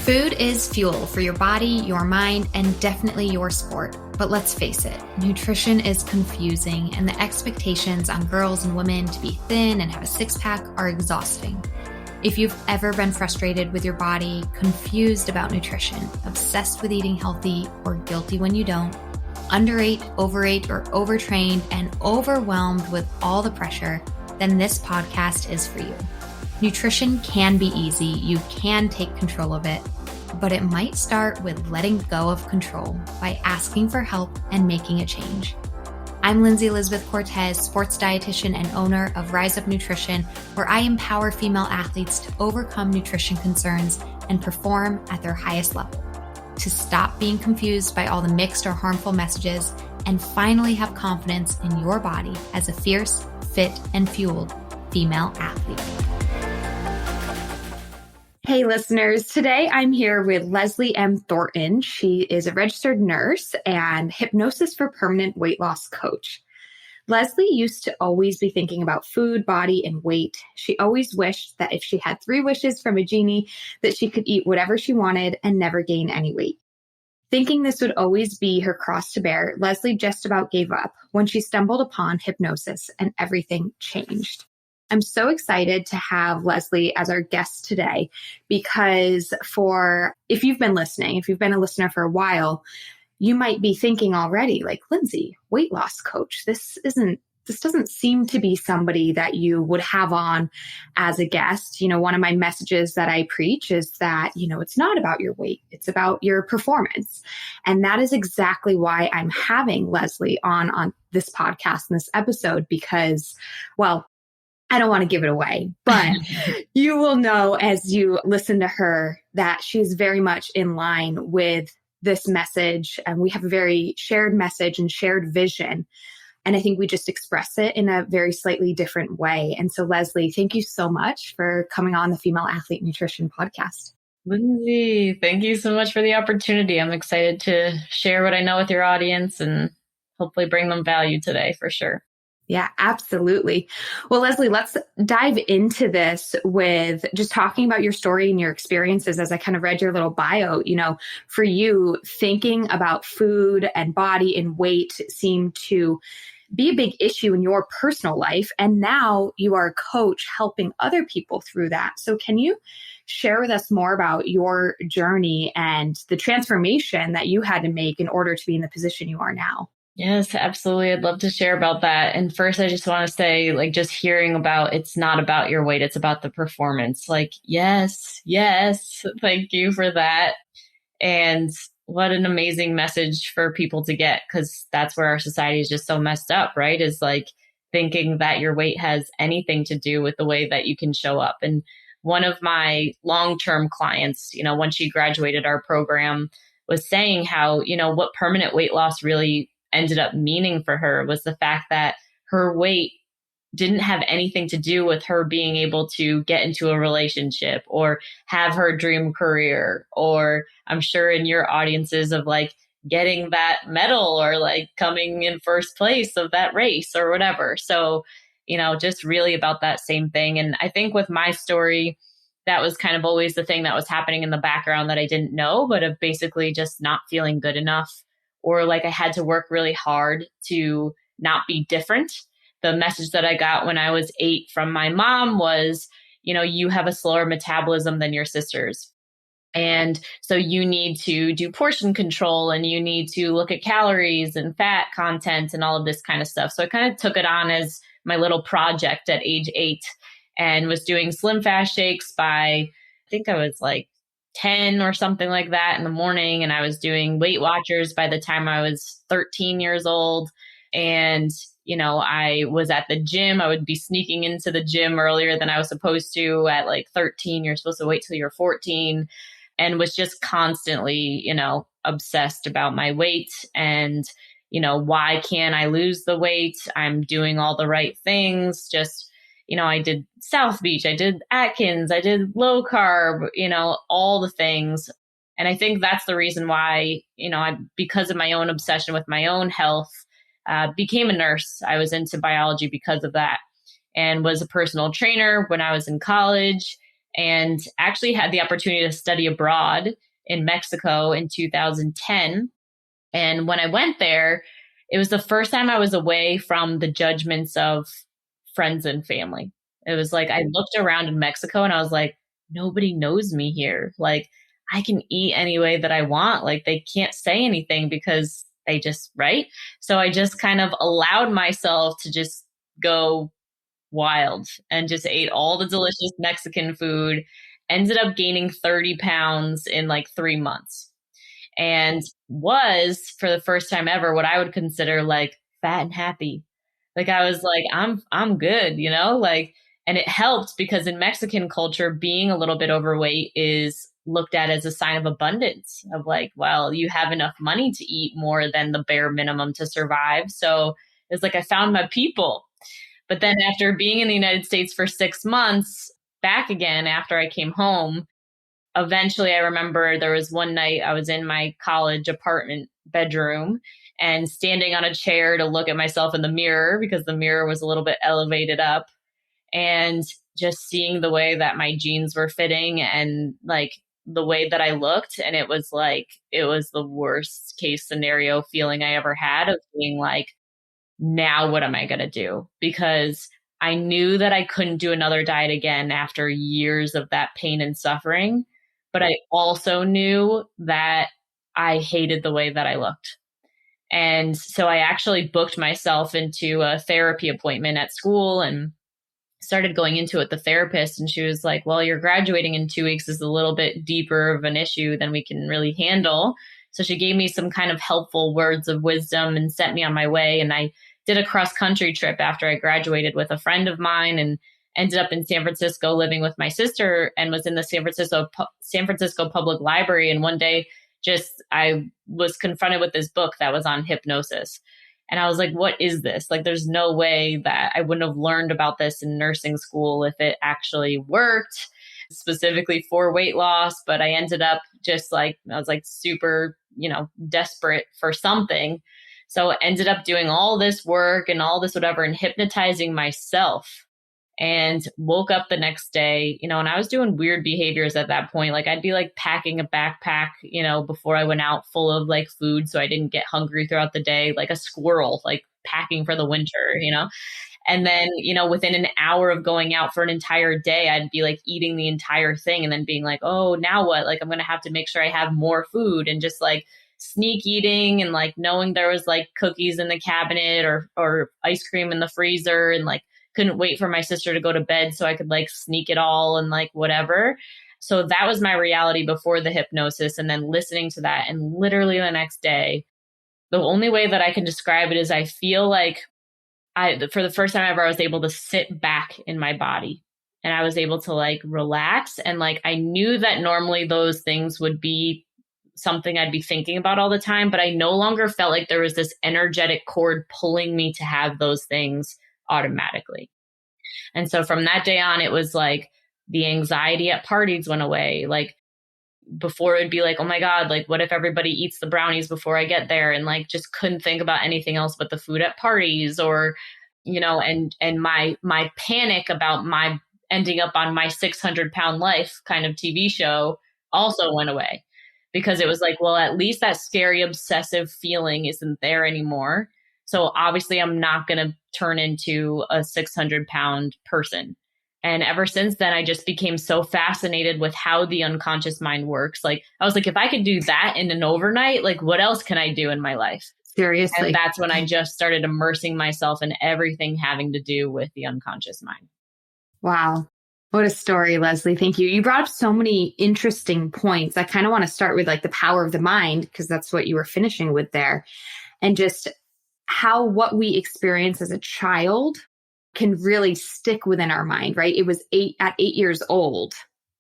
Food is fuel for your body, your mind, and definitely your sport. But let's face it, nutrition is confusing, and the expectations on girls and women to be thin and have a six-pack are exhausting. If you've ever been frustrated with your body, confused about nutrition, obsessed with eating healthy, or guilty when you don't, underate, overate, or overtrained, and overwhelmed with all the pressure, then this podcast is for you. Nutrition can be easy. You can take control of it, but it might start with letting go of control by asking for help and making a change. I'm Lindsay Elizabeth Cortez, sports dietitian and owner of Rise Up Nutrition, where I empower female athletes to overcome nutrition concerns and perform at their highest level, to stop being confused by all the mixed or harmful messages, and finally have confidence in your body as a fierce, fit, and fueled female athlete. Hey listeners, today I'm here with Leslie M Thornton. She is a registered nurse and hypnosis for permanent weight loss coach. Leslie used to always be thinking about food, body, and weight. She always wished that if she had 3 wishes from a genie, that she could eat whatever she wanted and never gain any weight. Thinking this would always be her cross to bear, Leslie just about gave up when she stumbled upon hypnosis and everything changed. I'm so excited to have Leslie as our guest today because if you've been listening, if you've been a listener for a while, you might be thinking already like, Lindsay, weight loss coach, this doesn't seem to be somebody that you would have on as a guest. You know, one of my messages that I preach is that, it's not about your weight, it's about your performance. And that is exactly why I'm having Leslie on this podcast in this episode because, well, I don't want to give it away, but you will know as you listen to her that she's very much in line with this message. And we have a very shared message and shared vision. And I think we just express it in a very slightly different way. And so, Leslie, thank you so much for coming on the Female Athlete Nutrition Podcast. Lindsay, thank you so much for the opportunity. I'm excited to share what I know with your audience and hopefully bring them value today for sure. Yeah, absolutely. Well, Leslie, let's dive into this with just talking about your story and your experiences. As I kind of read your little bio, for you, thinking about food and body and weight seemed to be a big issue in your personal life. And now you are a coach helping other people through that. So can you share with us more about your journey and the transformation that you had to make in order to be in the position you are now? Yes, absolutely. I'd love to share about that. And first, I just want to say, just hearing about it's not about your weight, it's about the performance. Yes, thank you for that. And what an amazing message for people to get, because that's where our society is just so messed up, right? Is thinking that your weight has anything to do with the way that you can show up. And one of my long-term clients, when she graduated our program, was saying how, what permanent weight loss really ended up meaning for her was the fact that her weight didn't have anything to do with her being able to get into a relationship or have her dream career, or I'm sure in your audiences of getting that medal or coming in first place of that race or whatever. So, just really about that same thing. And I think with my story, that was kind of always the thing that was happening in the background that I didn't know, but of basically just not feeling good enough. Or I had to work really hard to not be different. The message that I got when I was 8 from my mom was, you have a slower metabolism than your sisters. And so you need to do portion control and you need to look at calories and fat content and all of this kind of stuff. So I kind of took it on as my little project at age 8 and was doing Slim Fast shakes by, I think I was 10 or something like that in the morning. And I was doing Weight Watchers by the time I was 13 years old. And, I was at the gym. I would be sneaking into the gym earlier than I was supposed to at 13. You're supposed to wait till you're 14, and was just constantly, obsessed about my weight and, why can't I lose the weight? I'm doing all the right things. Just, I did South Beach, I did Atkins, I did low carb, all the things. And I think that's the reason why, because of my own obsession with my own health, became a nurse. I was into biology because of that and was a personal trainer when I was in college and actually had the opportunity to study abroad in Mexico in 2010. And when I went there, it was the first time I was away from the judgments of friends and family. It was like I looked around in Mexico and I was like, nobody knows me here. Like I can eat any way that I want. Like they can't say anything because they just, right? So I just kind of allowed myself to just go wild and just ate all the delicious Mexican food, ended up gaining 30 pounds in like 3 months, and was for the first time ever what I would consider like fat and happy. Like I was like, I'm good, you know? Like, and it helped because in Mexican culture, being a little bit overweight is looked at as a sign of abundance, of like, well, you have enough money to eat more than the bare minimum to survive. So it's like I found my people. But then after being in the United States for 6 months, back again after I came home, eventually I remember there was one night I was in my college apartment bedroom and standing on a chair to look at myself in the mirror because the mirror was a little bit elevated up, and just seeing the way that my jeans were fitting and like the way that I looked. And it was like, it was the worst case scenario feeling I ever had of being like, now what am I going to do? Because I knew that I couldn't do another diet again after years of that pain and suffering. But I also knew that I hated the way that I looked. And so I actually booked myself into a therapy appointment at school and started going into it, the therapist, and she was like, well, you're graduating in 2 weeks is a little bit deeper of an issue than we can really handle. So she gave me some kind of helpful words of wisdom and sent me on my way. And I did a cross country trip after I graduated with a friend of mine and ended up in San Francisco living with my sister, and was in the San Francisco Public Library. And one day just I was confronted with this book that was on hypnosis. And I was like, what is this? Like, there's no way that I wouldn't have learned about this in nursing school if it actually worked specifically for weight loss. But I ended up just like, I was like super, desperate for something. So I ended up doing all this work and all this whatever and hypnotizing myself, and woke up the next day, and I was doing weird behaviors at that point. Like I'd be like packing a backpack, before I went out full of like food so I didn't get hungry throughout the day, like a squirrel, like packing for the winter. And then, within an hour of going out for an entire day, I'd be like eating the entire thing and then being like, oh, now what? Like I'm going to have to make sure I have more food, and just like sneak eating and like knowing there was like cookies in the cabinet or ice cream in the freezer, and like couldn't wait for my sister to go to bed so I could like sneak it all and like whatever. So that was my reality before the hypnosis. And then listening to that, and literally the next day, the only way that I can describe it is I feel like for the first time ever, I was able to sit back in my body, and I was able to like relax. And like, I knew that normally those things would be something I'd be thinking about all the time, but I no longer felt like there was this energetic cord pulling me to have those things automatically. And so from that day on, it was like the anxiety at parties went away. Like before, it'd be like, oh my God, like what if everybody eats the brownies before I get there? And like just couldn't think about anything else but the food at parties, or, and my panic about my ending up on My 600-Pound Life kind of TV show also went away, because it was like, well, at least that scary obsessive feeling isn't there anymore. So obviously I'm not going to turn into a 600-pound person. And ever since then, I just became so fascinated with how the unconscious mind works. Like I was like, if I could do that in an overnight, like what else can I do in my life? Seriously. And that's when I just started immersing myself in everything having to do with the unconscious mind. Wow. What a story, Leslie. Thank you. You brought up so many interesting points. I kind of want to start with like the power of the mind, because that's what you were finishing with there. And just how what we experience as a child can really stick within our mind, right? It was at 8 years old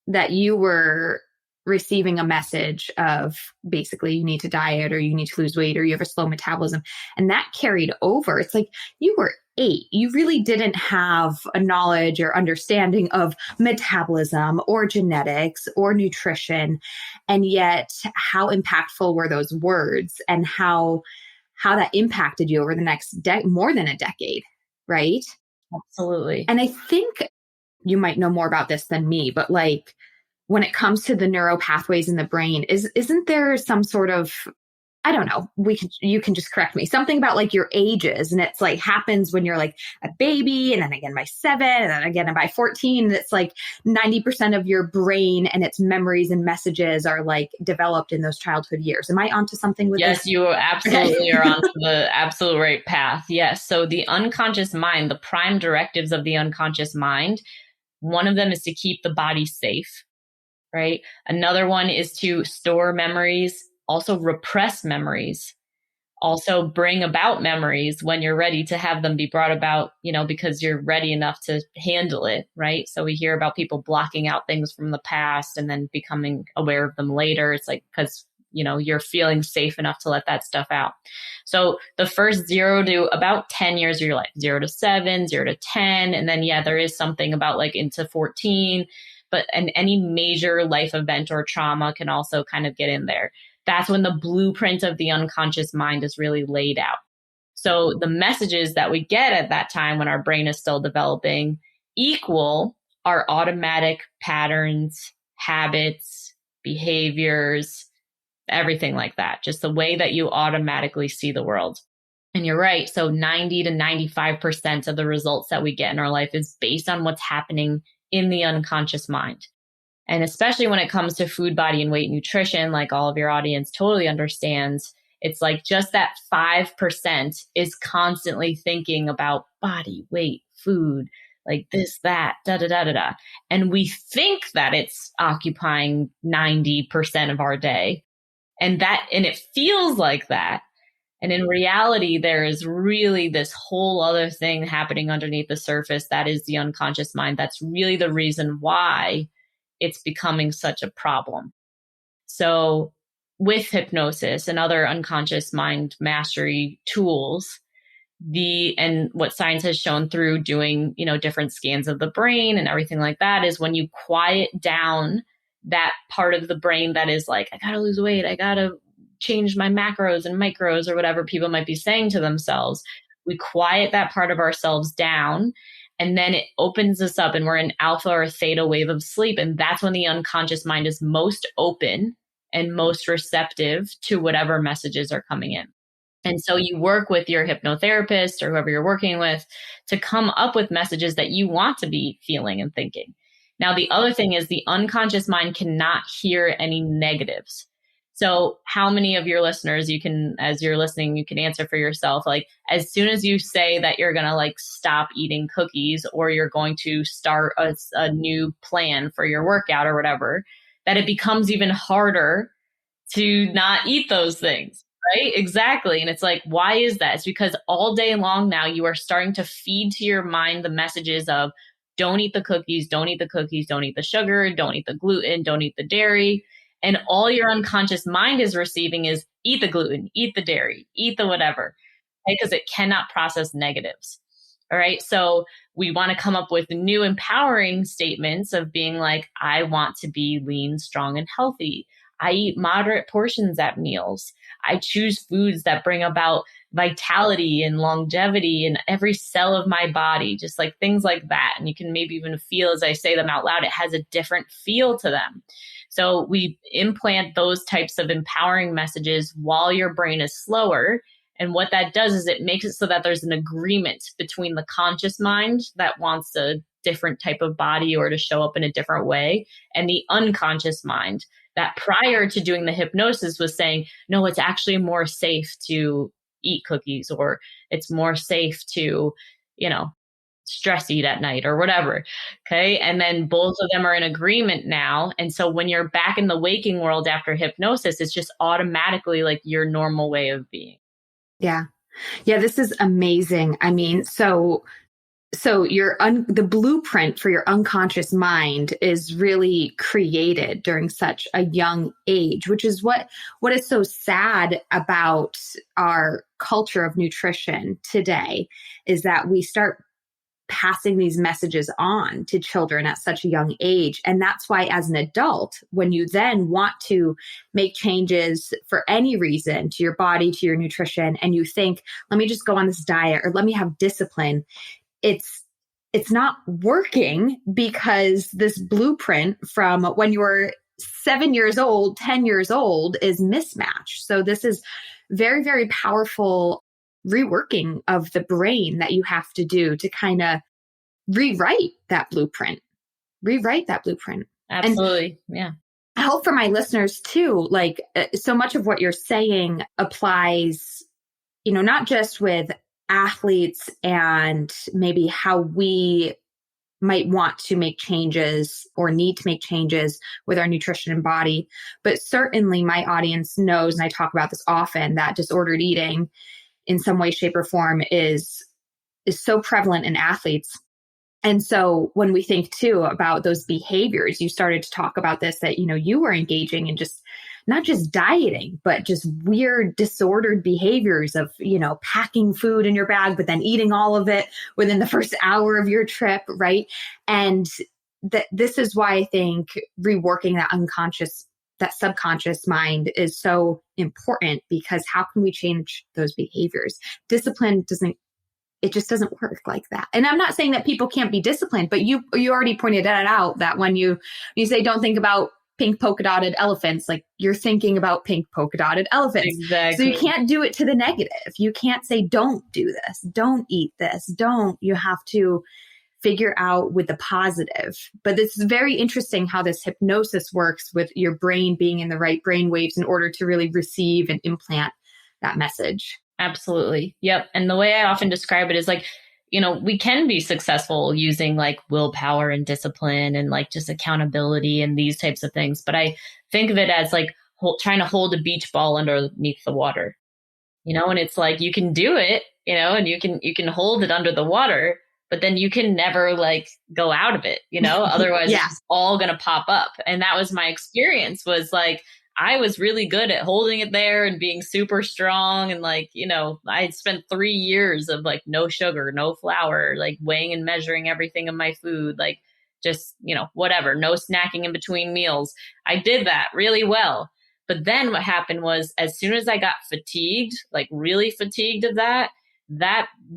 that you were receiving a message of basically you need to diet, or you need to lose weight, or you have a slow metabolism. And that carried over. It's like you were 8. You really didn't have a knowledge or understanding of metabolism or genetics or nutrition. And yet how impactful were those words, and how that impacted you over the next more than a decade, right? Absolutely. And I think you might know more about this than me, but like when it comes to the neural pathways in the brain, isn't there some sort of, I don't know, you can just correct me, something about like your ages, and it's like happens when you're like a baby, and then again by 7, and then again by 14, and it's like 90% of your brain and its memories and messages are like developed in those childhood years. Am I onto something with this? Yes, you absolutely are onto the absolute right path. Yes. So the unconscious mind, the prime directives of the unconscious mind, one of them is to keep the body safe, right? Another one is to store memories, also repress memories, also bring about memories when you're ready to have them be brought about, because you're ready enough to handle it, right? So we hear about people blocking out things from the past and then becoming aware of them later. It's like, because you're feeling safe enough to let that stuff out. So the first 0 to about 10 years of your life, 0 to 7, 0 to 10. And then, there is something about like into 14, and any major life event or trauma can also kind of get in there. That's when the blueprint of the unconscious mind is really laid out. So the messages that we get at that time when our brain is still developing equal our automatic patterns, habits, behaviors, everything like that. Just the way that you automatically see the world. And you're right. So 90 to 95% of the results that we get in our life is based on what's happening in the unconscious mind. And especially when it comes to food, body, and weight nutrition, like all of your audience totally understands, it's like just that 5% is constantly thinking about body, weight, food, like this, that, da, da, da, da, da. And we think that it's occupying 90% of our day. And it feels like that. And in reality, there is really this whole other thing happening underneath the surface. That is the unconscious mind. That's really the reason why it's becoming such a problem. So with hypnosis and other unconscious mind mastery tools, and what science has shown through doing, different scans of the brain and everything like that, is when you quiet down that part of the brain that is like, I gotta lose weight, I gotta change my macros and micros, or whatever people might be saying to themselves. We quiet that part of ourselves down, and then it opens us up, and we're in alpha or theta wave of sleep. And that's when the unconscious mind is most open and most receptive to whatever messages are coming in. And so you work with your hypnotherapist or whoever you're working with to come up with messages that you want to be feeling and thinking. Now, the other thing is the unconscious mind cannot hear any negatives. So how many of your listeners, as you're listening, you can answer for yourself, like as soon as you say that you're going to like stop eating cookies, or you're going to start a new plan for your workout or whatever, that it becomes even harder to not eat those things, right? Exactly. And it's like, why is that? It's because all day long now you are starting to feed to your mind the messages of don't eat the cookies, don't eat the cookies, don't eat the sugar, don't eat the gluten, don't eat the dairy. And all your unconscious mind is receiving is eat the gluten, eat the dairy, eat the whatever, right? Because it cannot process negatives. All right. So we want to come up with new empowering statements of being like, I want to be lean, strong, and healthy. I eat moderate portions at meals. I choose foods that bring about vitality and longevity in every cell of my body, just like things like that. And you can maybe even feel as I say them out loud, it has a different feel to them. So we implant those types of empowering messages while your brain is slower. And what that does is it makes it so that there's an agreement between the conscious mind that wants a different type of body or to show up in a different way, and the unconscious mind that prior to doing the hypnosis was saying, no, it's actually more safe to eat cookies, or it's more safe to, stress eat at night or whatever. Okay. And then both of them are in agreement now. And so when you're back in the waking world after hypnosis, it's just automatically like your normal way of being. Yeah. Yeah. This is amazing. I mean, so the blueprint for your unconscious mind is really created during such a young age, which is what is so sad about our culture of nutrition today, is that we start passing these messages on to children at such a young age. And that's why as an adult, when you then want to make changes for any reason to your body, to your nutrition, and you think, let me just go on this diet or let me have discipline, it's it's not working because this blueprint from when you were 7 years old, 10 years old is mismatched. So this is very, very powerful reworking of the brain that you have to do to kind of rewrite that blueprint. Absolutely. Yeah. I hope for my listeners too, like so much of what you're saying applies, not just with athletes and maybe how we might want to make changes or need to make changes with our nutrition and body. But certainly my audience knows, and I talk about this often, that disordered eating in some way, shape, or form is so prevalent in athletes. And so when we think too about those behaviors, you started to talk about this, that, you were engaging in just not just dieting, but just weird disordered behaviors of, packing food in your bag, but then eating all of it within the first hour of your trip. Right. And this is why I think reworking that subconscious mind is so important, because how can we change those behaviors? Discipline it just doesn't work like that. And I'm not saying that people can't be disciplined, but you already pointed that out, that when you say don't think about pink polka dotted elephants, like you're thinking about pink polka dotted elephants. Exactly. So you can't do it to the negative. You can't say, don't do this, don't eat this, you have to figure out with the positive. But this is very interesting how this hypnosis works with your brain being in the right brain waves in order to really receive and implant that message. Absolutely. Yep. And the way I often describe it is like, we can be successful using like willpower and discipline and like just accountability and these types of things. But I think of it as like trying to hold a beach ball underneath the water, and it's like, you can do it, and you can hold it under the water, but then you can never like go out of it, otherwise Yeah. It's all going to pop up. And that was my experience, was like, I was really good at holding it there and being super strong. And like, I spent 3 years of like no sugar, no flour, like weighing and measuring everything in my food, like just, whatever, no snacking in between meals. I did that really well. But then what happened was, as soon as I got fatigued, like really fatigued of that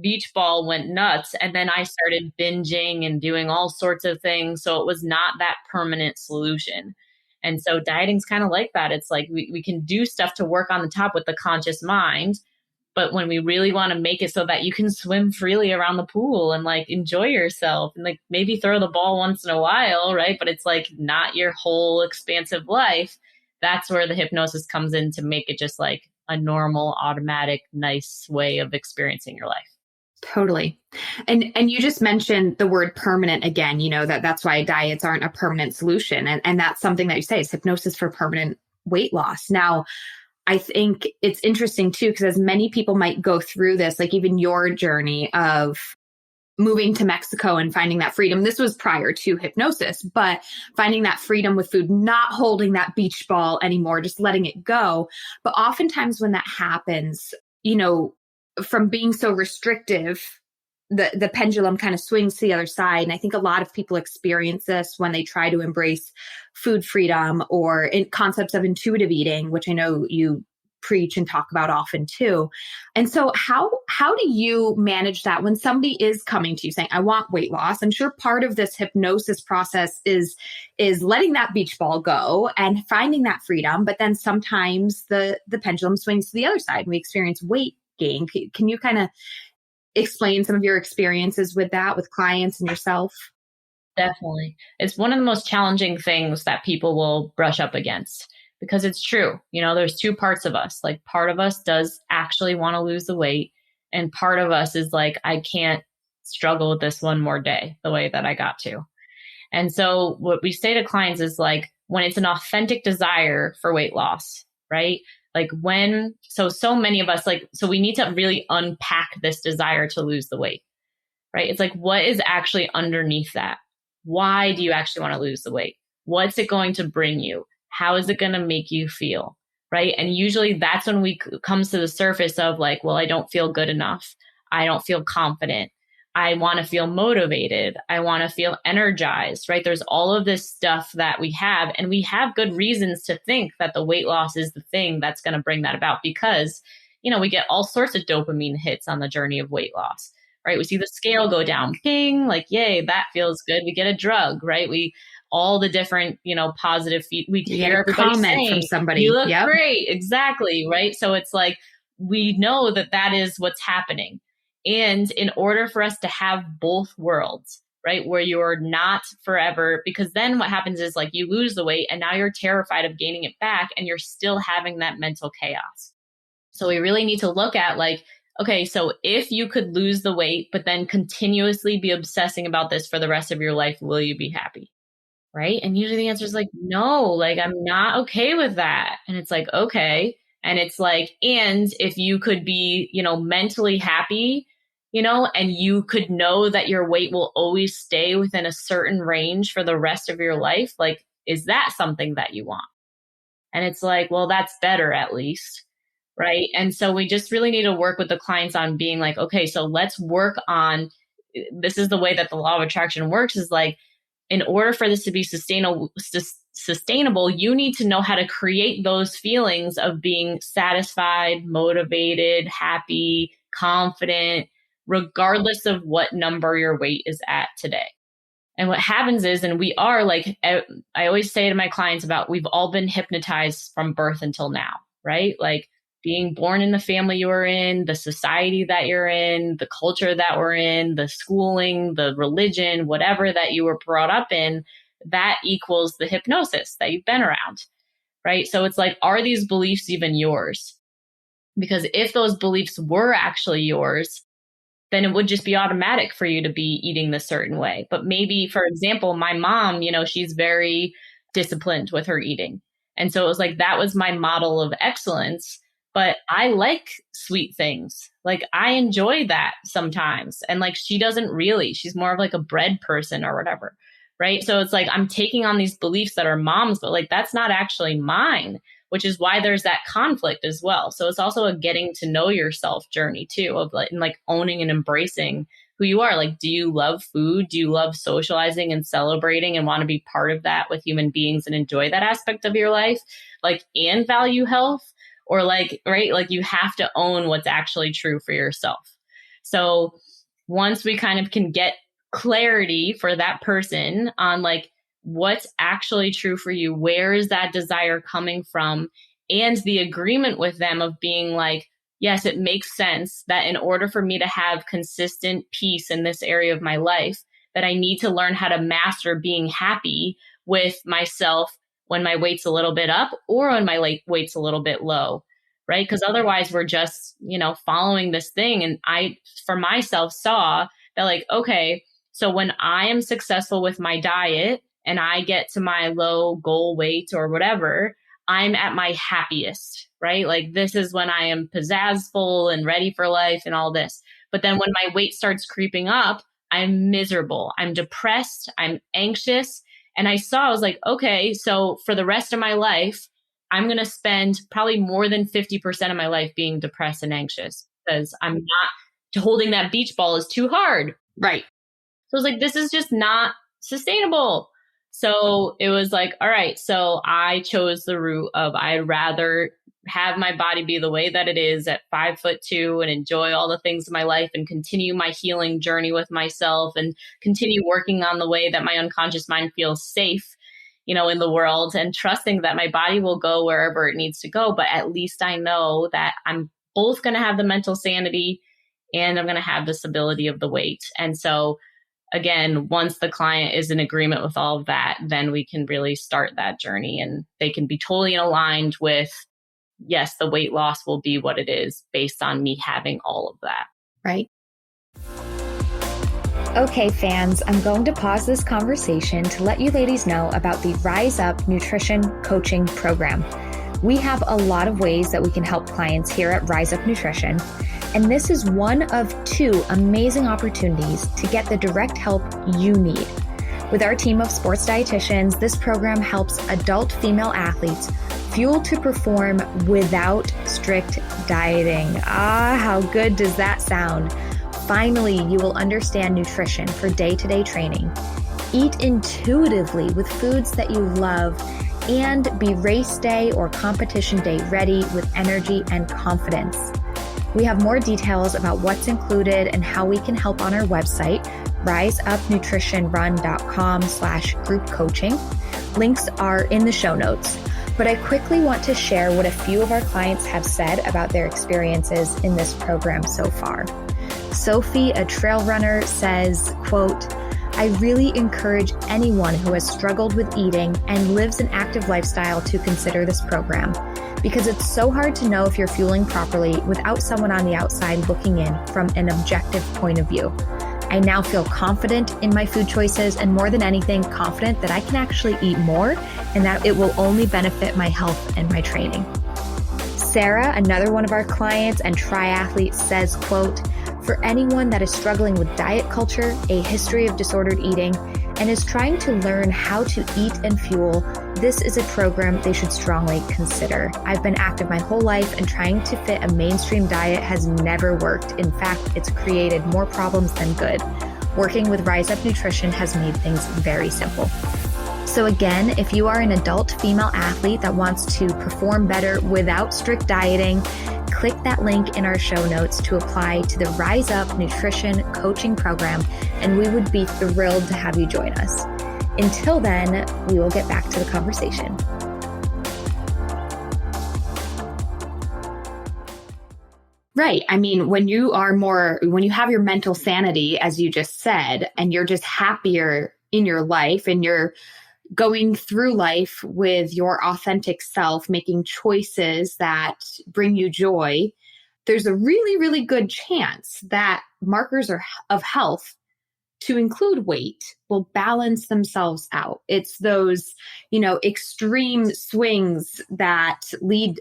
beach ball went nuts. And then I started binging and doing all sorts of things. So it was not that permanent solution. And so dieting's kind of like that. It's like we can do stuff to work on the top with the conscious mind. But when we really want to make it so that you can swim freely around the pool and like enjoy yourself and like maybe throw the ball once in a while, right? But it's like not your whole expansive life. That's where the hypnosis comes in to make it just like a normal, automatic, nice way of experiencing your life. Totally. And you just mentioned the word permanent again, that's why diets aren't a permanent solution. And that's something that you say is hypnosis for permanent weight loss. Now, I think it's interesting too, because as many people might go through this, like even your journey of moving to Mexico and finding that freedom. This was prior to hypnosis, but finding that freedom with food, not holding that beach ball anymore, just letting it go. But oftentimes when that happens, from being so restrictive, the pendulum kind of swings to the other side. And I think a lot of people experience this when they try to embrace food freedom or in concepts of intuitive eating, which I know you preach and talk about often too. And so how do you manage that when somebody is coming to you saying, I want weight loss? I'm sure part of this hypnosis process is letting that beach ball go and finding that freedom. But then sometimes the pendulum swings to the other side and we experience weight gain. Can you kind of explain some of your experiences with that with clients and yourself? Definitely. It's one of the most challenging things that people will brush up against, because it's true. There's two parts of us. Like part of us does actually want to lose the weight. And part of us is like, I can't struggle with this one more day the way that I got to. And so what we say to clients is like, when it's an authentic desire for weight loss, right? Like so many of us, so we need to really unpack this desire to lose the weight, right? It's like, what is actually underneath that? Why do you actually want to lose the weight? What's it going to bring you? How is it going to make you feel? Right. And usually that's when we comes to the surface of like, well, I don't feel good enough. I don't feel confident. I want to feel motivated. I want to feel energized, right? There's all of this stuff that we have, and we have good reasons to think that the weight loss is the thing that's going to bring that about because, we get all sorts of dopamine hits on the journey of weight loss, right? We see the scale go down, ping, like, yay, that feels good. We get a drug, right? All the different, positive we You get hear a everybody comment from saying, you somebody. look Yep. great. Exactly. Right. So it's like, we know that is what's happening. And in order for us to have both worlds, right, where you're not forever, because then what happens is like you lose the weight and now you're terrified of gaining it back and you're still having that mental chaos. So we really need to look at like, okay, so if you could lose the weight, but then continuously be obsessing about this for the rest of your life, will you be happy? Right. And usually the answer is like, no, like, I'm not okay with that. And it's like, okay. And it's like, and if you could be, mentally happy, and you could know that your weight will always stay within a certain range for the rest of your life, like, is that something that you want? And it's like, well, that's better at least. Right. And so we just really need to work with the clients on being like, okay, so let's work on, this is the way that the law of attraction works, is like, in order for this to be sustainable, you need to know how to create those feelings of being satisfied, motivated, happy, confident, regardless of what number your weight is at today. And what happens is, and we are like, I always say to my clients about, we've all been hypnotized from birth until now, right? Like being born in the family you were in, the society that you're in, the culture that we're in, the schooling, the religion, whatever that you were brought up in, that equals the hypnosis that you've been around, right? So it's like, are these beliefs even yours? Because if those beliefs were actually yours, then it would just be automatic for you to be eating this certain way. But maybe, for example, my mom, she's very disciplined with her eating. And so it was like, that was my model of excellence. But I like sweet things. Like I enjoy that sometimes. And like, she doesn't really, she's more of like a bread person or whatever. Right. So it's like, I'm taking on these beliefs that are mom's, but like, that's not actually mine, which is why there's that conflict as well. So it's also a getting to know yourself journey too, of like, and like owning and embracing who you are. Like, do you love food? Do you love socializing and celebrating and want to be part of that with human beings and enjoy that aspect of your life? Like, and value health? Or like, right, like you have to own what's actually true for yourself. So once we kind of can get clarity for that person on like what's actually true for you, where is that desire coming from, and the agreement with them of being like, yes, it makes sense that in order for me to have consistent peace in this area of my life, that I need to learn how to master being happy with myself when my weight's a little bit up or when my weight's a little bit low, right? Because otherwise we're just, following this thing. And I, for myself, saw that like, okay, so when I am successful with my diet and I get to my low goal weight or whatever, I'm at my happiest, right? Like this is when I am pizzazzful and ready for life and all this. But then when my weight starts creeping up, I'm miserable, I'm depressed, I'm anxious. And I was like, okay, so for the rest of my life, I'm going to spend probably more than 50% of my life being depressed and anxious because I'm not holding that beach ball is too hard. Right. So I was like, this is just not sustainable. So it was like, all right, so I chose the route of I'd rather have my body be the way that it is at 5'2" and enjoy all the things in my life and continue my healing journey with myself and continue working on the way that my unconscious mind feels safe, in the world, and trusting that my body will go wherever it needs to go. But at least I know that I'm both going to have the mental sanity and I'm going to have the stability of the weight. And so again, once the client is in agreement with all of that, then we can really start that journey and they can be totally aligned with, yes, the weight loss will be what it is based on me having all of that. Right. Okay, fans, I'm going to pause this conversation to let you ladies know about the Rise Up Nutrition Coaching Program. We have a lot of ways that we can help clients here at Rise Up Nutrition, and this is one of 2 amazing opportunities to get the direct help you need. With our team of sports dietitians, this program helps adult female athletes fuel to perform without strict dieting. How good does that sound? Finally, you will understand nutrition for day-to-day training, eat intuitively with foods that you love, and be race day or competition day ready with energy and confidence. We have more details about what's included and how we can help on our website, riseupnutritionrun.com/group coaching. Links are in the show notes. But I quickly want to share what a few of our clients have said about their experiences in this program so far. Sophie, a trail runner, says, quote, "I really encourage anyone who has struggled with eating and lives an active lifestyle to consider this program, because it's so hard to know if you're fueling properly without someone on the outside looking in from an objective point of view. I now feel confident in my food choices and, more than anything, confident that I can actually eat more and that it will only benefit my health and my training." Sarah, another one of our clients and triathlete, says, quote, "For anyone that is struggling with diet culture, a history of disordered eating, and is trying to learn how to eat and fuel, this is a program they should strongly consider. I've been active my whole life, and trying to fit a mainstream diet has never worked. In fact, it's created more problems than good. Working with Rise Up Nutrition has made things very simple." So again, if you are an adult female athlete that wants to perform better without strict dieting, click that link in our show notes to apply to the Rise Up Nutrition Coaching Program, and we would be thrilled to have you join us. Until then, we will get back to the conversation. Right. I mean, when you have your mental sanity, as you just said, and you're just happier in your life and you're going through life with your authentic self, making choices that bring you joy, there's a really, really good chance that markers of health, to include weight, will balance themselves out. It's those, extreme swings that lead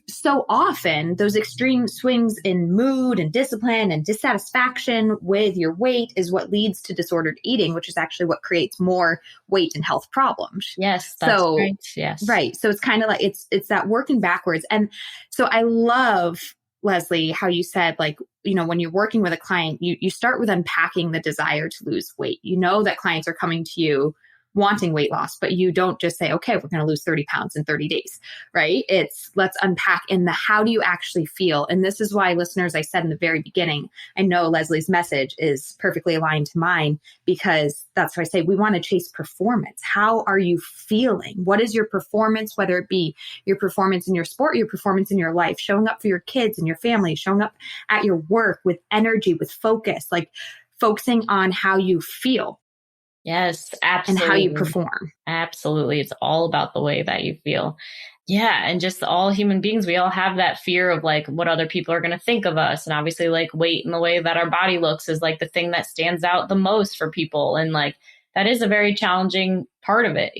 so often, those extreme swings in mood and discipline and dissatisfaction with your weight is what leads to disordered eating, which is actually what creates more weight and health problems. Yes, that's right. Yes. Right. So it's kind of like, it's that working backwards. And so I love, Leslie, how you said, when you're working with a client, you start with unpacking the desire to lose weight. You know that clients are coming to you wanting weight loss, but you don't just say, okay, we're going to lose 30 pounds in 30 days, right? It's let's unpack in the how do you actually feel? And this is why, listeners, I said in the very beginning, I know Leslie's message is perfectly aligned to mine, because that's why I say we want to chase performance. How are you feeling? What is your performance, whether it be your performance in your sport, your performance in your life, showing up for your kids and your family, showing up at your work with energy, with focus, like focusing on how you feel. Yes, absolutely. And how you perform. Absolutely. It's all about the way that you feel. Yeah. And just all human beings, we all have that fear of what other people are going to think of us. And obviously weight and the way that our body looks is the thing that stands out the most for people. And that is a very challenging part of it,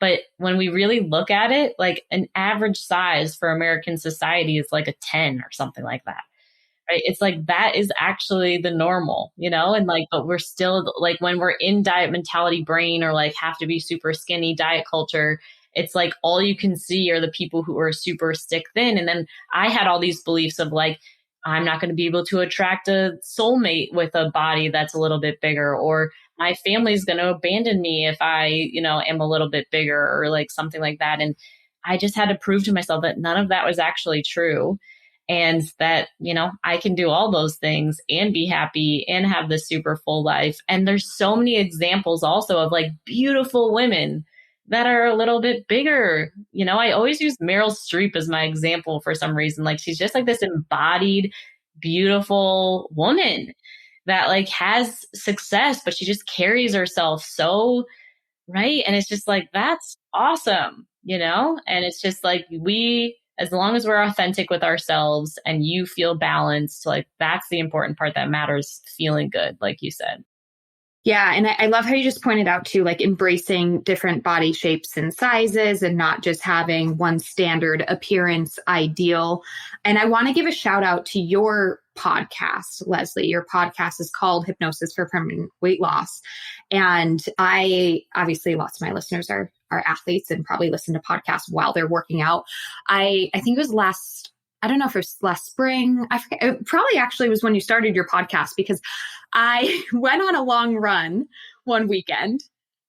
but when we really look at it, an average size for American society is a 10 or something like that. Right. It's that is actually the normal, but we're still when we're in diet mentality brain or have to be super skinny diet culture, it's all you can see are the people who are super stick thin. And then I had all these beliefs of I'm not going to be able to attract a soulmate with a body that's a little bit bigger, or my family's going to abandon me if I, am a little bit bigger, or something like that. And I just had to prove to myself that none of that was actually true. And that, I can do all those things and be happy and have this super full life. And there's so many examples also of beautiful women that are a little bit bigger. I always use Meryl Streep as my example for some reason. She's just this embodied, beautiful woman that has success, but she just carries herself so right. And it's just that's awesome, and it's just as long as we're authentic with ourselves and you feel balanced, that's the important part that matters, feeling good, like you said. Yeah. And I love how you just pointed out too, embracing different body shapes and sizes and not just having one standard appearance ideal. And I want to give a shout out to your podcast, Leslie. Your podcast is called Hypnosis for Permanent Weight Loss. And obviously lots of my listeners are athletes and probably listen to podcasts while they're working out. I think it was I don't know if it was last spring. I forget. It probably actually was when you started your podcast, because I went on a long run one weekend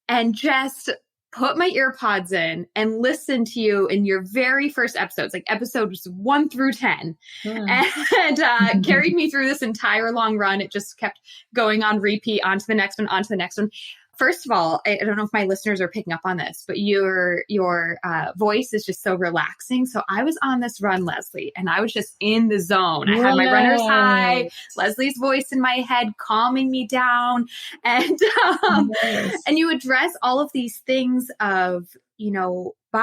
and just put my ear pods in and listen to you in your very first episodes, like episodes 1 through 10, and carried me through this entire long run. It just kept going on repeat, onto the next one, onto the next one. First of all, I don't know if my listeners are picking up on this, but your voice is just so relaxing. So I was on this run, Leslie, and I was just in the zone. I had my runner's high, Leslie's voice in my head, calming me down. And, and you address all of these things of,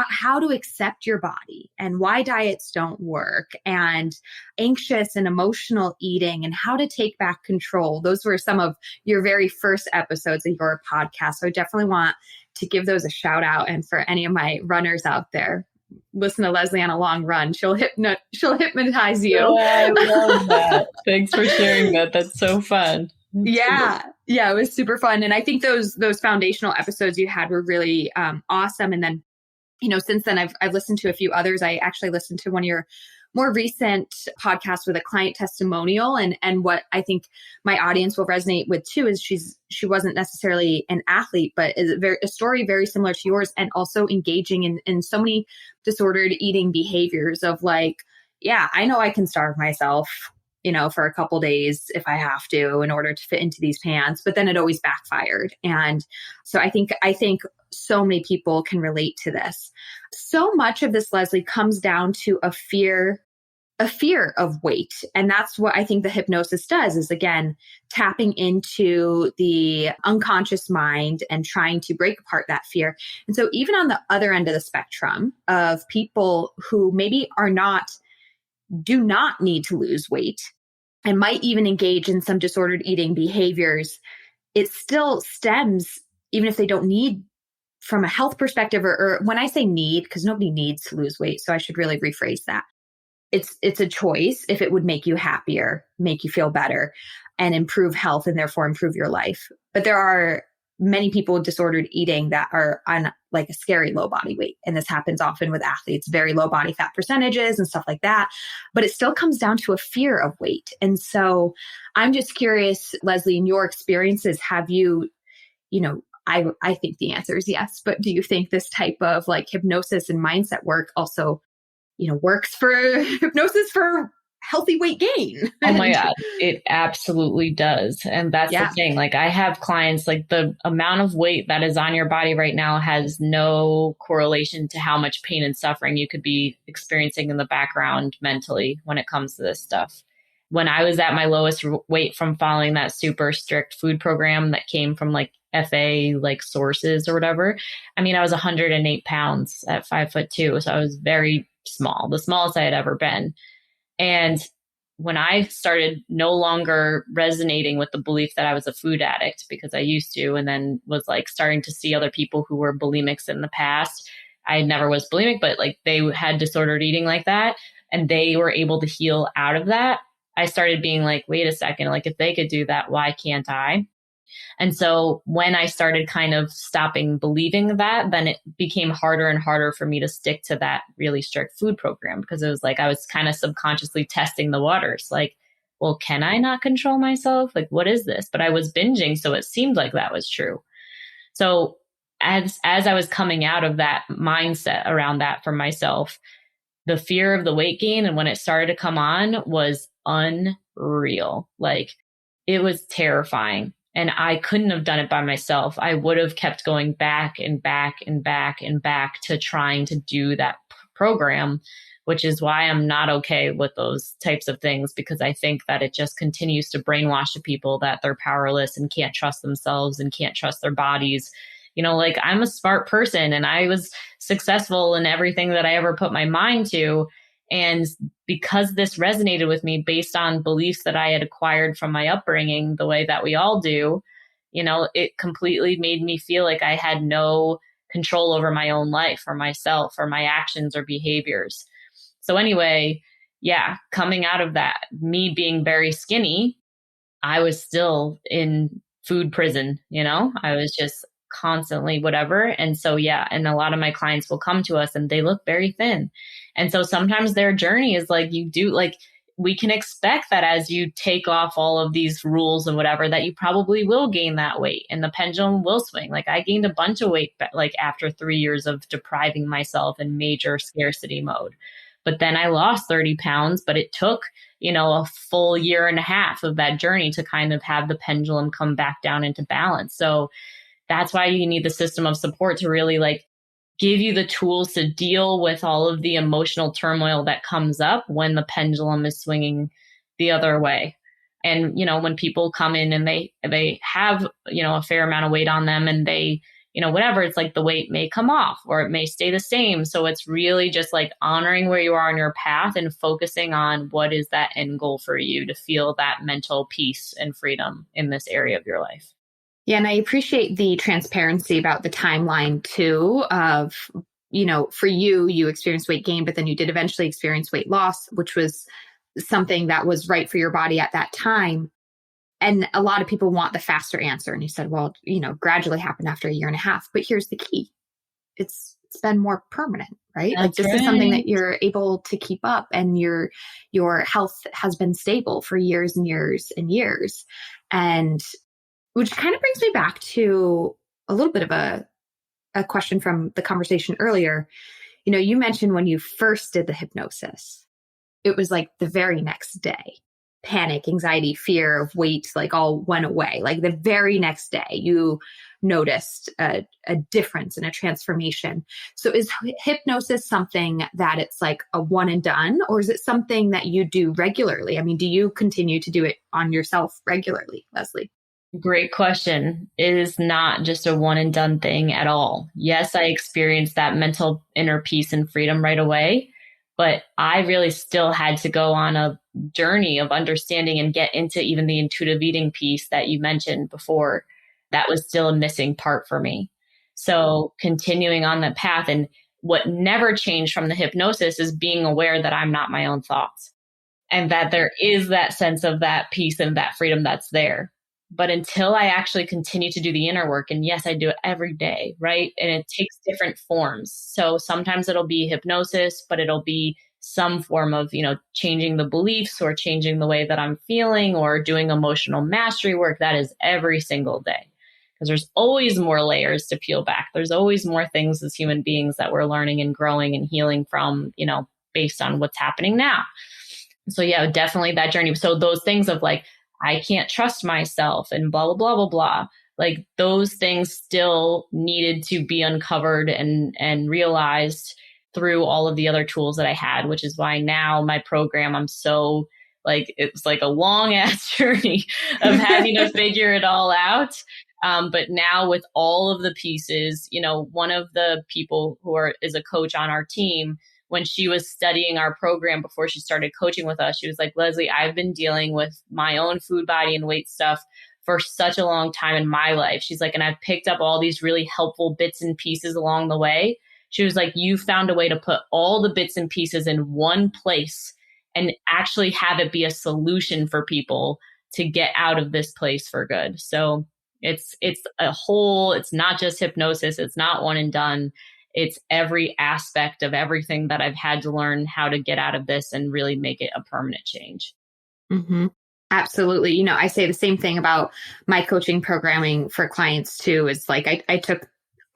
how to accept your body and why diets don't work, and anxious and emotional eating and how to take back control. Those were some of your very first episodes of your podcast. So I definitely want to give those a shout out. And for any of my runners out there, listen to Leslie on a long run. She'll hypnotize you. Oh, I love that. Thanks for sharing that. That's so fun. Yeah, it was super fun. And I think those foundational episodes you had were really awesome. And then, since then I've listened to a few others. I actually listened to one of your more recent podcasts with a client testimonial. And what I think my audience will resonate with too is she wasn't necessarily an athlete, but is a story very similar to yours, and also engaging in so many disordered eating behaviors of like, yeah, I know I can starve myself, for a couple days if I have to in order to fit into these pants, but then it always backfired. And so I think so many people can relate to this. So much of this, Leslie, comes down to a fear of weight. And that's what I think the hypnosis does, is again, tapping into the unconscious mind and trying to break apart that fear. And so even on the other end of the spectrum of people who maybe do not need to lose weight and might even engage in some disordered eating behaviors, it still stems, even if they don't need, from a health perspective, or when I say need, because nobody needs to lose weight, so I should really rephrase that. It's a choice if it would make you happier, make you feel better, and improve health, and therefore improve your life. But there are many people with disordered eating that are on like a scary low body weight. And this happens often with athletes, very low body fat percentages and stuff like that. But it still comes down to a fear of weight. And so I'm just curious, Leslie, in your experiences, have you, I think the answer is yes, but do you think this type of like hypnosis and mindset work also, works for hypnosis for healthy weight gain? Oh my God, it absolutely does. And that's the thing. Like I have clients, like the amount of weight that is on your body right now has no correlation to how much pain and suffering you could be experiencing in the background mentally when it comes to this stuff. When I was at my lowest weight from following that super strict food program that came from like FA like sources or whatever, I was 108 pounds at 5'2". So I was very small, the smallest I had ever been. And when I started no longer resonating with the belief that I was a food addict, because I used to, and then was like starting to see other people who were bulimics in the past. I never was bulimic, but like they had disordered eating like that, and they were able to heal out of that. I started being like, wait a second, like if they could do that, why can't I? And so when I started kind of stopping believing that, then it became harder and harder for me to stick to that really strict food program, because it was like I was kind of subconsciously testing the waters. Like, well, can I not control myself? Like, what is this? But I was binging, so it seemed like that was true. So as I was coming out of that mindset around that for myself, the fear of the weight gain, and when it started to come on, was unreal. Like, it was terrifying. And I couldn't have done it by myself. I would have kept going back and back and back and back to trying to do that program, which is why I'm not okay with those types of things, because I think that it just continues to brainwash the people that they're powerless and can't trust themselves and can't trust their bodies. Like I'm a smart person and I was successful in everything that I ever put my mind to. And because this resonated with me based on beliefs that I had acquired from my upbringing, the way that we all do, it completely made me feel like I had no control over my own life or myself or my actions or behaviors. So anyway, coming out of that, me being very skinny, I was still in food prison, I was just constantly whatever. And so, and a lot of my clients will come to us and they look very thin. And so sometimes their journey is like, we can expect that as you take off all of these rules and whatever, that you probably will gain that weight and the pendulum will swing. Like I gained a bunch of weight, like after 3 years of depriving myself in major scarcity mode. But then I lost 30 pounds, but it took, a full year and a half of that journey to kind of have the pendulum come back down into balance. So that's why you need the system of support to really like give you the tools to deal with all of the emotional turmoil that comes up when the pendulum is swinging the other way. And, when people come in and they have, a fair amount of weight on them and they, whatever, it's like the weight may come off or it may stay the same. So it's really just like honoring where you are on your path and focusing on what is that end goal for you to feel that mental peace and freedom in this area of your life. Yeah, and I appreciate the transparency about the timeline too of, for you experienced weight gain, but then you did eventually experience weight loss, which was something that was right for your body at that time. And a lot of people want the faster answer. And you said, well, gradually happened after a year and a half. But here's the key. It's been more permanent, right? That's like this is something that you're able to keep up and your health has been stable for years and years and years. And which kind of brings me back to a little bit of a question from the conversation earlier. You mentioned when you first did the hypnosis, it was like the very next day, panic, anxiety, fear of weight, like all went away. Like the very next day you noticed a difference and a transformation. So is hypnosis something that it's like a one and done, or is it something that you do regularly? I mean, do you continue to do it on yourself regularly, Leslie? Great question. It is not just a one and done thing at all. Yes, I experienced that mental inner peace and freedom right away, but I really still had to go on a journey of understanding and get into even the intuitive eating piece that you mentioned before. That was still a missing part for me. So continuing on that path, and what never changed from the hypnosis is being aware that I'm not my own thoughts and that there is that sense of that peace and that freedom that's there. But until I actually continue to do the inner work, and yes, I do it every day, right? And it takes different forms. So sometimes it'll be hypnosis, but it'll be some form of, changing the beliefs or changing the way that I'm feeling or doing emotional mastery work. That is every single day. Because there's always more layers to peel back. There's always more things as human beings that we're learning and growing and healing from, based on what's happening now. So yeah, definitely that journey. So those things of like, I can't trust myself and blah, blah, blah, blah, blah. Like those things still needed to be uncovered and realized through all of the other tools that I had, which is why now my program, I'm so like, it's like a long ass journey of having to figure it all out. But now with all of the pieces, one of the people is a coach on our team, when she was studying our program before she started coaching with us, she was like, Leslie, I've been dealing with my own food, body, and weight stuff for such a long time in my life. She's like, and I've picked up all these really helpful bits and pieces along the way. She was like, you found a way to put all the bits and pieces in one place and actually have it be a solution for people to get out of this place for good. So it's a whole, it's not just hypnosis. It's not one and done. It's every aspect of everything that I've had to learn how to get out of this and really make it a permanent change. Mm-hmm. Absolutely. I say the same thing about my coaching programming for clients too. It's like I took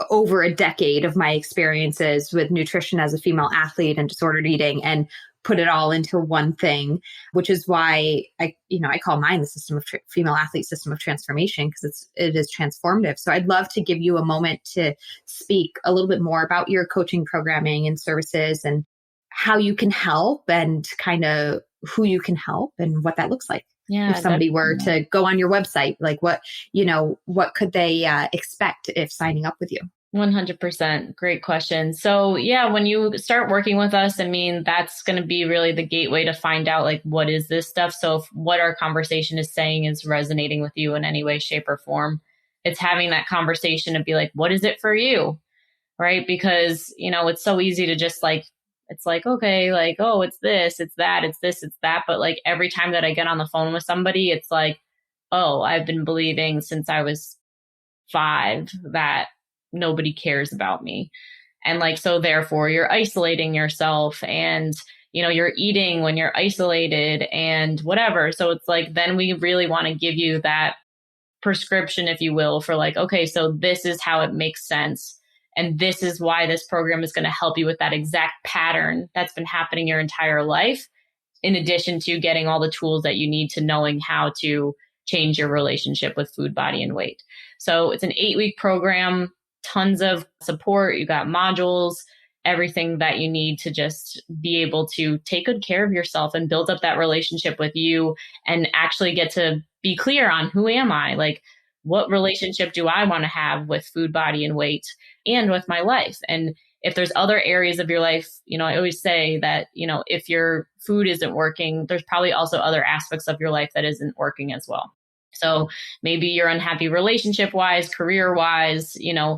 over a decade of my experiences with nutrition as a female athlete and disordered eating and put it all into one thing, which is why I call mine the system of female athlete system of transformation, because it is transformative. So I'd love to give you a moment to speak a little bit more about your coaching programming and services and how you can help and kind of who you can help and what that looks like. Yeah, if somebody were to go on your website, like what could they expect if signing up with you? 100%. Great question. So yeah, when you start working with us, I mean, that's going to be really the gateway to find out like, what is this stuff? So if what our conversation is saying is resonating with you in any way, shape, or form, it's having that conversation to be like, what is it for you? Right? Because, it's so easy to just like, it's like, okay, like, oh, it's this, it's that, it's this, it's that. But like every time that I get on the phone with somebody, it's like, oh, I've been believing since I was 5 that nobody cares about me. And like, so therefore you're isolating yourself and, you're eating when you're isolated and whatever. So it's like, then we really want to give you that prescription, if you will, for like, okay, so this is how it makes sense. And this is why this program is going to help you with that exact pattern that's been happening your entire life, in addition to getting all the tools that you need to knowing how to change your relationship with food, body, and weight. So it's an 8-week program, tons of support. You got modules, everything that you need to just be able to take good care of yourself and build up that relationship with you and actually get to be clear on who am I? Like, what relationship do I want to have with food, body, and weight and with my life? And if there's other areas of your life, I always say that, if your food isn't working, there's probably also other aspects of your life that isn't working as well. So maybe you're unhappy relationship wise, career wise,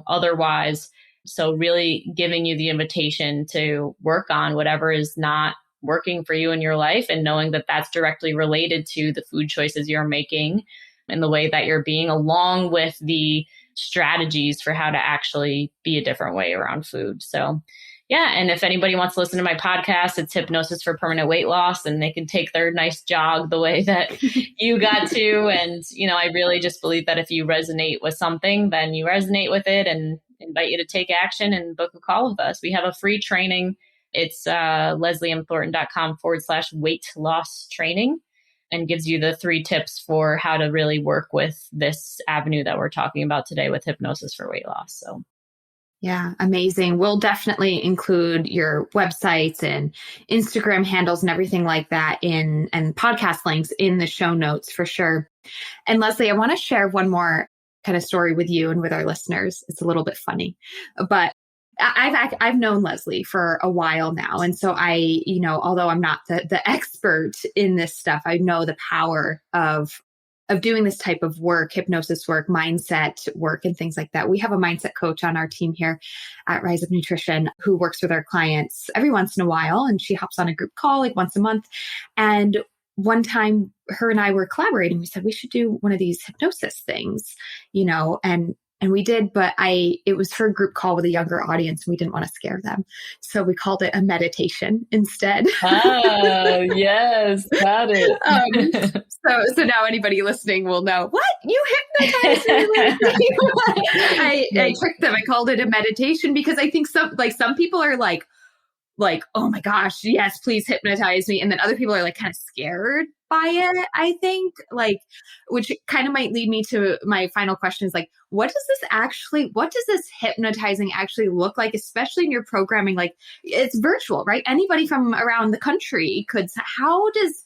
otherwise. So really giving you the invitation to work on whatever is not working for you in your life, and knowing that that's directly related to the food choices you're making and the way that you're being, along with the strategies for how to actually be a different way around food. So yeah. And if anybody wants to listen to my podcast, it's Hypnosis for Permanent Weight Loss, and they can take their nice jog the way that you got to. And, I really just believe that if you resonate with something, then you resonate with it, and invite you to take action and book a call with us. We have a free training. It's lesliemthornton.com/weight loss training, and gives you the 3 tips for how to really work with this avenue that we're talking about today with hypnosis for weight loss. So yeah, amazing. We'll definitely include your websites and Instagram handles and everything like that and podcast links in the show notes for sure. And Leslie, I want to share one more kind of story with you and with our listeners. It's a little bit funny, but I've known Leslie for a while now. And so I, although I'm not the expert in this stuff, I know the power of doing this type of work, hypnosis work, mindset work, and things like that. We have a mindset coach on our team here at Rise Up Nutrition who works with our clients every once in a while. And she hops on a group call like once a month. And one time her and I were collaborating. We said, we should do one of these hypnosis things, and we did, but it was her group call with a younger audience. We didn't want to scare them. So we called it a meditation instead. Oh, yes, got it. So now anybody listening will know, what? You hypnotized me. I tricked them. I called it a meditation because I think some people are like, oh my gosh, yes, please hypnotize me. And then other people are like kind of scared by it, I think, which kind of might lead me to my final question is like, what does this hypnotizing actually look like, especially in your programming? Like, it's virtual, right? Anybody from around the country how does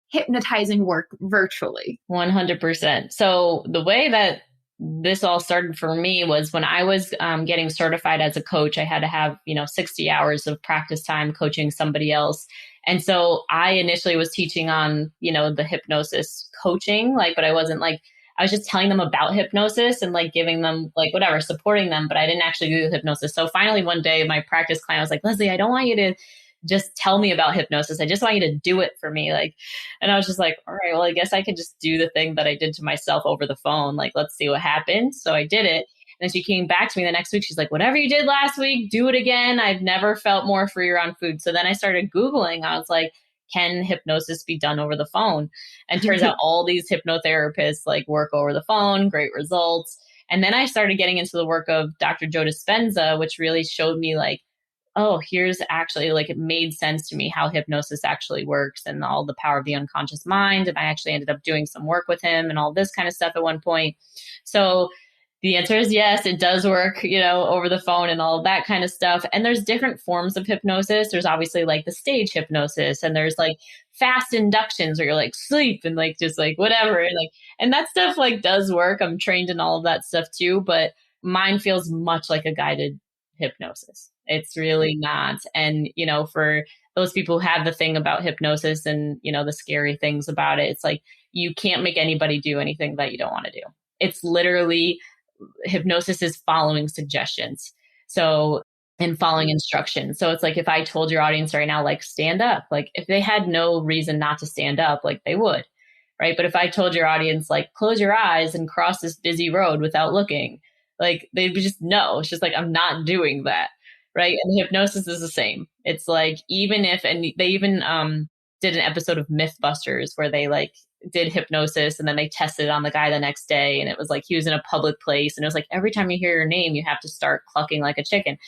hypnotizing work virtually? 100%. So the way that this all started for me was when I was getting certified as a coach. I had to have, 60 hours of practice time coaching somebody else. And so I initially was teaching on, the hypnosis coaching, but I wasn't I was just telling them about hypnosis and giving them whatever, supporting them, but I didn't actually do the hypnosis. So finally one day my practice client was like, Leslie, I don't want you to just tell me about hypnosis. I just want you to do it for me. And I was just like, all right, well, I guess I could just do the thing that I did to myself over the phone. Let's see what happens. So I did it. And then she came back to me the next week. She's like, whatever you did last week, do it again. I've never felt more free around food. So then I started Googling. I was like, can hypnosis be done over the phone? And turns out all these hypnotherapists work over the phone, great results. And then I started getting into the work of Dr. Joe Dispenza, which really showed me oh, here's actually it made sense to me how hypnosis actually works and all the power of the unconscious mind. And I actually ended up doing some work with him and all this kind of stuff at one point. So the answer is yes, it does work, over the phone and all of that kind of stuff. And there's different forms of hypnosis. There's obviously the stage hypnosis, and there's fast inductions where you're sleep and just whatever. And that stuff does work. I'm trained in all of that stuff too, but mine feels much like a guided hypnosis. It's really not. And, for those people who have the thing about hypnosis and, the scary things about it, it's you can't make anybody do anything that you don't want to do. It's literally hypnosis is following suggestions. So, and following instructions. So it's if I told your audience right now, stand up, if they had no reason not to stand up, they would, right? But if I told your audience, close your eyes and cross this busy road without looking, they'd be just, no, it's just I'm not doing that. right? And hypnosis is the same. It's like, even if, and they even did an episode of Mythbusters where they like did hypnosis and then they tested it on the guy the next day. And it was like, he was in a public place and it was like, every time you hear your name, you have to start clucking like a chicken.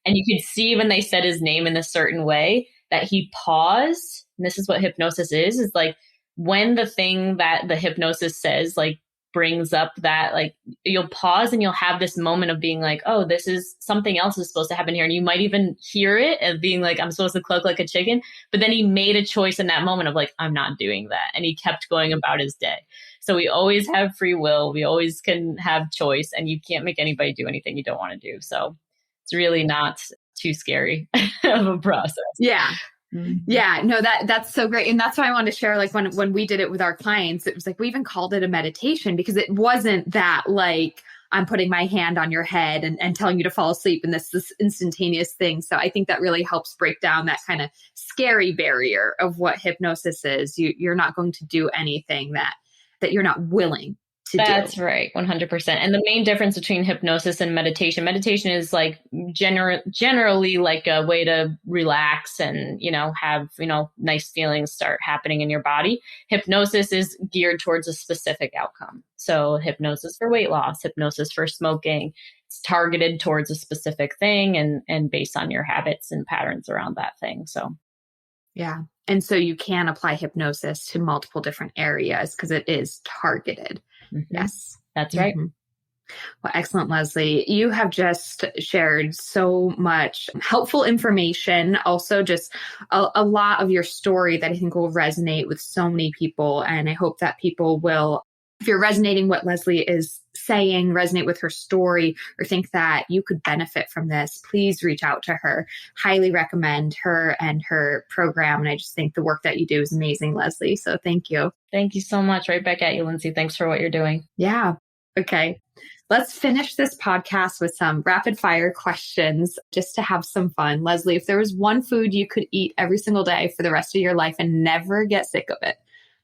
And you could see when they said his name in a certain way that he paused. And this is what hypnosis is like when the thing that the hypnosis says, like, brings up that, like, you'll pause and you'll have this moment of being like, oh, this is something else is supposed to happen here. And you might even hear it and being like, I'm supposed to cluck like a chicken. But then he made a choice in that moment of like, I'm not doing that. And he kept going about his day. So we always have free will. We always can have choice, and you can't make anybody do anything you don't want to do. So it's really not too scary of a process. Yeah. Yeah, no, that's so great. And that's why I wanted to share, like when we did it with our clients, it was like, we even called it a meditation because it wasn't that like, I'm putting my hand on your head and telling you to fall asleep and this instantaneous thing. So I think that really helps break down that kind of scary barrier of what hypnosis is. You're not going to do anything that you're not willing to do. That's right. 100%. And the main difference between hypnosis and meditation is like generally like a way to relax and, have, nice feelings start happening in your body. Hypnosis is geared towards a specific outcome. So hypnosis for weight loss, hypnosis for smoking, it's targeted towards a specific thing and based on your habits and patterns around that thing. So. Yeah. And so you can apply hypnosis to multiple different areas because it is targeted. Mm-hmm. Yes. That's right. Mm-hmm. Well, excellent, Leslie. You have just shared so much helpful information. Also, just a lot of your story that I think will resonate with so many people. And I hope that people will, if you're resonating what Leslie is saying, resonate with her story, or think that you could benefit from this, please reach out to her. Highly recommend her and her program. And I just think the work that you do is amazing, Leslie. So thank you. Thank you so much. Right back at you, Lindsay. Thanks for what you're doing. Yeah. Okay. Let's finish this podcast with some rapid fire questions just to have some fun. Leslie, if there was one food you could eat every single day for the rest of your life and never get sick of it,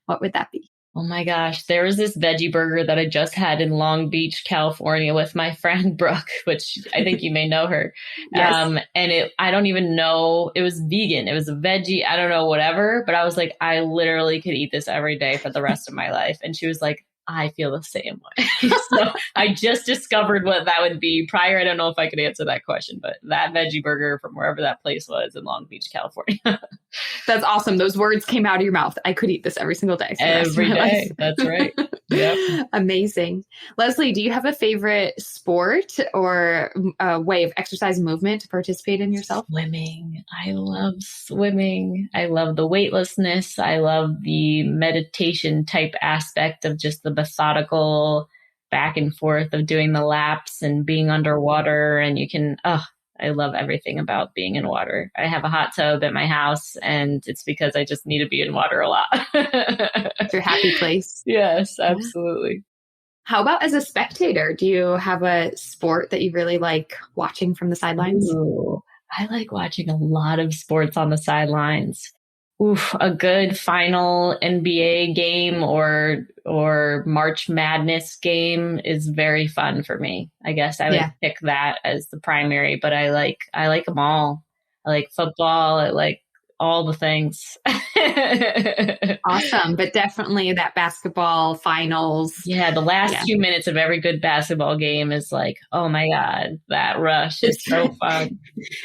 what would that be? Oh my gosh, there was this veggie burger that I just had in Long Beach, California with my friend Brooke, which I think you may know her. Yes. And I don't even know, it was vegan. It was a veggie, I don't know, whatever. But I was like, I literally could eat this every day for the rest of my life. And she was like, I feel the same way. So I just discovered what that would be. Prior, I don't know if I could answer that question, but that veggie burger from wherever that place was in Long Beach, California. That's awesome. Those words came out of your mouth. I could eat this every single day. Every day. That's right. Yep. Amazing. Leslie, do you have a favorite sport or a way of exercise movement to participate in yourself? Swimming. I love swimming. I love the weightlessness. I love the meditation type aspect of just the methodical back and forth of doing the laps and being underwater. And you can, I love everything about being in water. I have a hot tub at my house, and it's because I just need to be in water a lot. It's your happy place. Yes, absolutely. How about as a spectator? Do you have a sport that you really like watching from the sidelines? Ooh, I like watching a lot of sports on the sidelines. A good final NBA game or March Madness game is very fun for me. I guess I would pick that as the primary, but I like them all. I like football. I like all the things. Awesome. But definitely that basketball finals. Yeah. The last 2 minutes of every good basketball game is like, oh my God, that rush is so fun.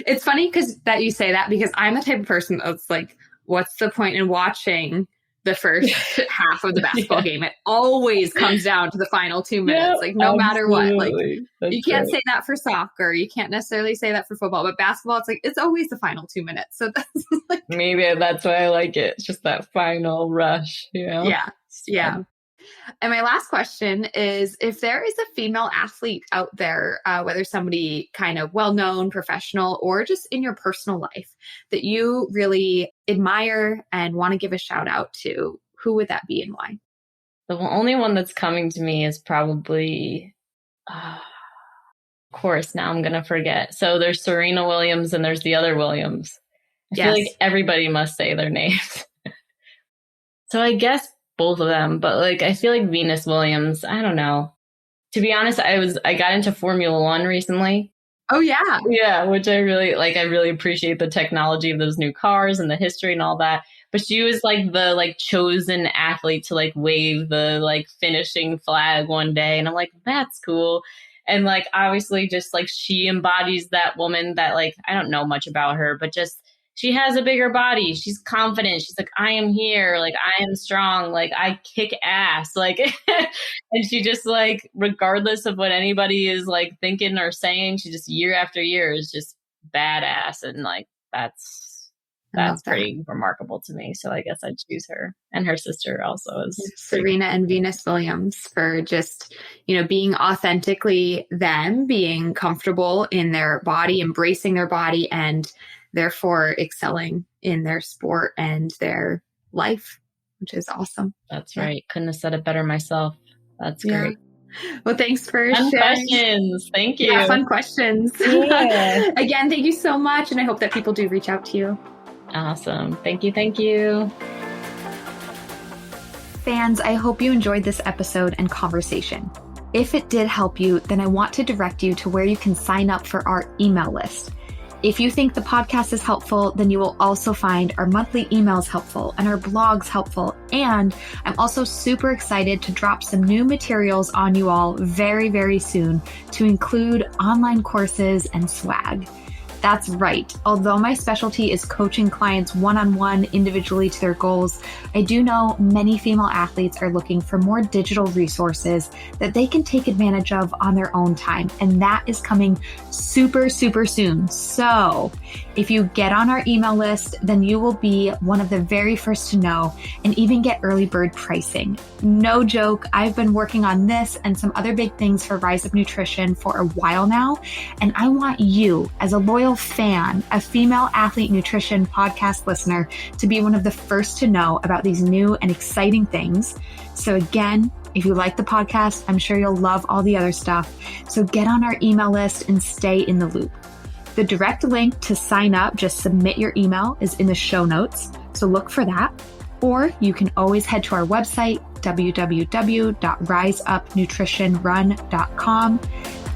It's funny that you say that because I'm the type of person that's like, what's the point in watching the first half of the basketball game? It always comes down to the final 2 minutes, like no matter what. Like you can't say that for soccer. You can't necessarily say that for football, but basketball, it's like, it's always the final 2 minutes. So that's like, maybe that's why I like it. It's just that final rush, Yeah. Yeah. And my last question is, if there is a female athlete out there, whether somebody kind of well-known, professional, or just in your personal life that you really admire and want to give a shout out to, who would that be and why? The only one that's coming to me is probably, of course, now I'm going to forget. So there's Serena Williams and there's the other Williams. I feel like everybody must say their names. So I guess both of them, but like I feel like Venus Williams, I don't know. To be honest, I got into Formula One recently, Oh, yeah. Yeah, which I really like. I really appreciate the technology of those new cars and the history and all that. But she was like the like chosen athlete to like wave the like finishing flag one day. And I'm like, that's cool. And like obviously just like she embodies that woman that like I don't know much about her, but just she has a bigger body. She's confident. She's like, I am here, like I am strong, like I kick ass. Like and she just like, regardless of what anybody is like thinking or saying, she just year after year is just badass. And like, I love that's that. pretty remarkable to me. So I guess I'd choose her. And her sister also is Serena and Venus Williams for just, being authentically them, being comfortable in their body, embracing their body, and therefore excelling in their sport and their life, which is awesome. That's right. Couldn't have said it better myself. That's great. Well, thanks for Fun sharing. questions. Thank you. Yeah, fun questions. Yeah. Again, thank you so much. And I hope that people do reach out to you. Awesome. Thank you. Thank you. Fans, I hope you enjoyed this episode and conversation. If it did help you, then I want to direct you to where you can sign up for our email list. If you think the podcast is helpful, then you will also find our monthly emails helpful and our blogs helpful. And I'm also super excited to drop some new materials on you all very, very soon to include online courses and swag. That's right. Although my specialty is coaching clients one-on-one individually to their goals, I do know many female athletes are looking for more digital resources that they can take advantage of on their own time. And that is coming super, super soon. So if you get on our email list, then you will be one of the very first to know and even get early bird pricing. No joke. I've been working on this and some other big things for Rise Up Nutrition for a while now. And I want you, as a loyal fan, a female athlete nutrition podcast listener, to be one of the first to know about these new and exciting things. So again, if you like the podcast, I'm sure you'll love all the other stuff. So get on our email list and stay in the loop. The direct link to sign up, just submit your email, is in the show notes. So look for that. Or you can always head to our website, www.riseupnutritionrun.com.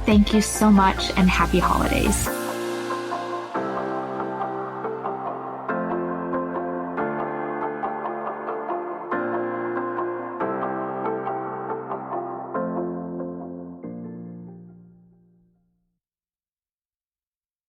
Thank you so much and happy holidays.